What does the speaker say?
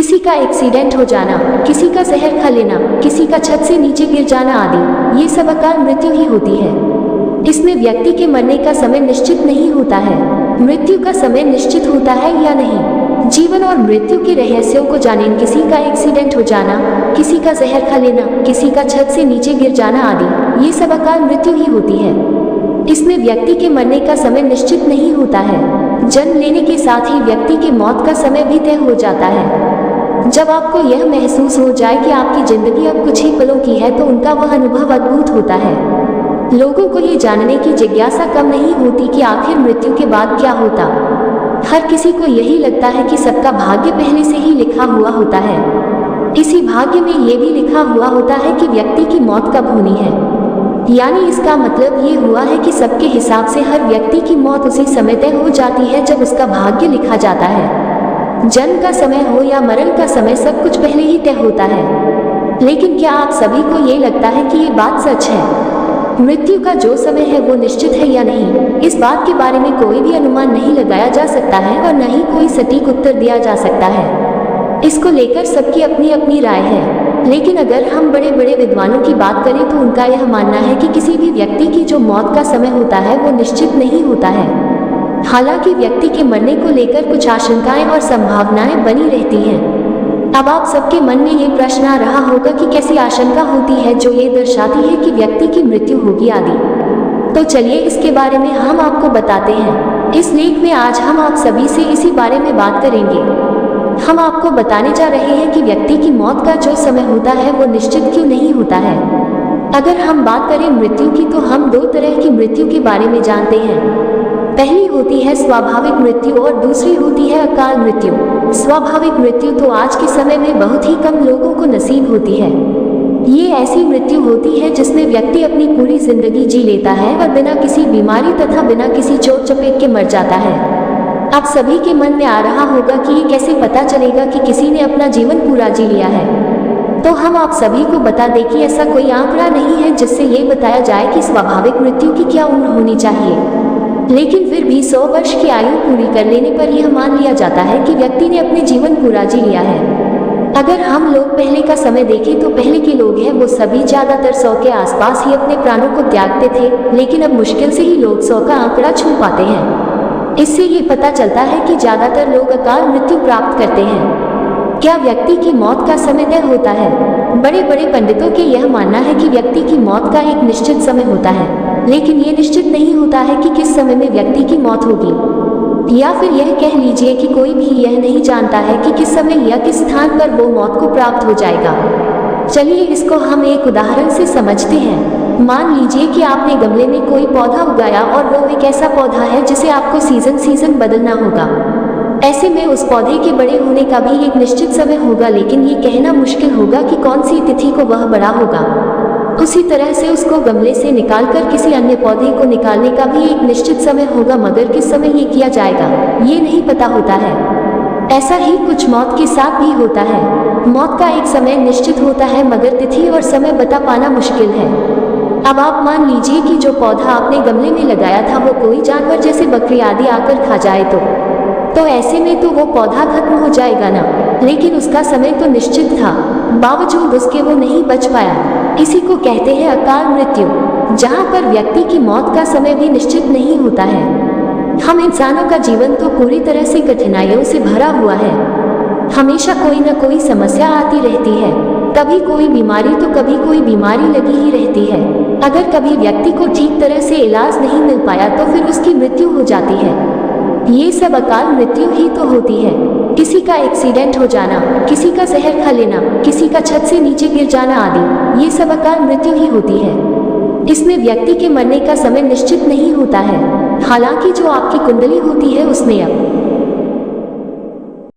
किसी का एक्सीडेंट हो जाना, किसी का जहर खा लेना, किसी का छत से नीचे गिर जाना आदि, ये सब अकाल मृत्यु ही होती है। इसमें व्यक्ति के मरने का समय निश्चित नहीं होता है। मृत्यु का समय निश्चित होता है या नहीं, जीवन और मृत्यु के रहस्यों को जानें। किसी का एक्सीडेंट हो जाना, किसी का जहर खा लेना, किसी का छत से नीचे गिर जाना आदि, ये सब अकाल मृत्यु ही होती है। इसमें व्यक्ति के मरने का समय निश्चित नहीं होता है। जन्म लेने के साथ ही व्यक्ति के मौत का समय भी तय हो जाता है। जब आपको यह महसूस हो जाए कि आपकी जिंदगी अब कुछ ही पलों की है तो उनका वह अनुभव अद्भुत होता है। लोगों को ये जानने की जिज्ञासा कम नहीं होती कि आखिर मृत्यु के बाद क्या होता। हर किसी को यही लगता है कि सबका भाग्य पहले से ही लिखा हुआ होता है। इसी भाग्य में ये भी लिखा हुआ होता है कि व्यक्ति की मौत कब होनी है। यानी इसका मतलब ये हुआ है कि सबके हिसाब से हर व्यक्ति की मौत उसी समय तय हो जाती है जब उसका भाग्य लिखा जाता है। जन्म का समय हो या मरण का समय, सब कुछ पहले ही तय होता है। लेकिन क्या आप सभी को ये लगता है कि ये बात सच है? मृत्यु का जो समय है वो निश्चित है या नहीं, इस बात के बारे में कोई भी अनुमान नहीं लगाया जा सकता है और न ही कोई सटीक उत्तर दिया जा सकता है। इसको लेकर सबकी अपनी अपनी राय है। लेकिन अगर हम बड़े बड़े विद्वानों की बात करें तो उनका यह मानना है कि किसी भी व्यक्ति की जो मौत का समय होता है वो निश्चित नहीं होता है। हालांकि व्यक्ति के मरने को लेकर कुछ आशंकाएं और संभावनाएं बनी रहती हैं। अब आप सबके मन में ये प्रश्न आ रहा होगा कि कैसी आशंका होती है जो ये दर्शाती है कि व्यक्ति की मृत्यु होगी आदि। तो चलिए इसके बारे में हम आपको बताते हैं। इस लेख में आज हम आप सभी से इसी बारे में बात करेंगे। हम आपको बताने जा रहे हैं कि व्यक्ति की मौत का जो समय होता है वो निश्चित क्यों नहीं होता है। अगर हम बात करें मृत्यु की तो हम दो तरह की मृत्यु के बारे में जानते हैं। पहली होती है स्वाभाविक मृत्यु और दूसरी होती है अकाल मृत्यु। स्वाभाविक मृत्यु तो आज के समय में बहुत ही कम लोगों को नसीब होती है। ये ऐसी मृत्यु होती है जिसमें व्यक्ति अपनी पूरी जिंदगी जी लेता है और बिना किसी बीमारी तथा बिना किसी चोट चपेट के मर जाता है। आप सभी के मन में आ रहा होगा कि ये कैसे पता चलेगा कि किसी ने अपना जीवन पूरा जी लिया है। तो हम आप सभी को बता दें कि ऐसा कोई आंकड़ा नहीं है जिससे ये बताया जाए कि स्वाभाविक मृत्यु की क्या उम्र होनी चाहिए। लेकिन फिर भी 100 वर्ष की आयु पूरी कर लेने पर यह मान लिया जाता है कि व्यक्ति ने अपने जीवन पूरा जी लिया है। अगर हम लोग पहले का समय देखें तो पहले के लोग हैं वो सभी ज्यादातर 100 के आसपास ही अपने प्राणों को त्यागते थे। लेकिन अब मुश्किल से ही लोग 100 का आंकड़ा छू पाते हैं। इससे ये पता चलता है कि ज्यादातर लोग अकाल मृत्यु प्राप्त करते हैं। क्या व्यक्ति की मौत का समय तय होता है? बड़े बड़े पंडितों के यह मानना है कि व्यक्ति की मौत का एक निश्चित समय होता है, लेकिन ये निश्चित नहीं होता है कि किस समय में व्यक्ति की मौत होगी। या फिर यह कह लीजिए कि कोई भी यह नहीं जानता है कि किस समय या किस स्थान पर वो मौत को प्राप्त हो जाएगा। चलिए इसको हम एक उदाहरण से समझते हैं। मान लीजिए कि आपने गमले में कोई पौधा उगाया और वो एक ऐसा पौधा है जिसे आपको सीजन बदलना होगा। ऐसे में उस पौधे के बड़े होने का भी एक निश्चित समय होगा, लेकिन ये कहना मुश्किल होगा कि कौन सी तिथि को वह बड़ा होगा। उसी तरह से उसको गमले से निकालकर किसी अन्य पौधे को निकालने का भी एक निश्चित समय होगा, मगर किस समय ये किया जाएगा ये नहीं पता होता है। ऐसा ही कुछ मौत के साथ भी होता है। मौत का एक समय निश्चित होता है मगर तिथि और समय बता पाना मुश्किल है। अब आप मान लीजिए कि जो पौधा आपने गमले में लगाया था वो कोई जानवर जैसे बकरी आदि आकर खा जाए तो ऐसे में तो वो पौधा खत्म हो जाएगा ना। लेकिन उसका समय तो निश्चित था, बावजूद उसके वो नहीं बच पाया। इसी को कहते हैं अकाल मृत्यु, जहाँ पर व्यक्ति की मौत का समय भी निश्चित नहीं होता है। हम इंसानों का जीवन तो पूरी तरह से कठिनाइयों से भरा हुआ है। हमेशा कोई न कोई समस्या आती रहती है, कभी कोई बीमारी तो कभी कोई बीमारी लगी ही रहती है। अगर कभी व्यक्ति को ठीक तरह से इलाज नहीं मिल पाया तो फिर उसकी मृत्यु हो जाती है। ये सब अकाल मृत्यु ही तो होती है। किसी का एक्सीडेंट हो जाना, किसी का जहर खा लेना, किसी का छत से नीचे गिर जाना आदि, ये सब अकाल मृत्यु ही होती है। इसमें व्यक्ति के मरने का समय निश्चित नहीं होता है। हालांकि जो आपकी कुंडली होती है उसमें अब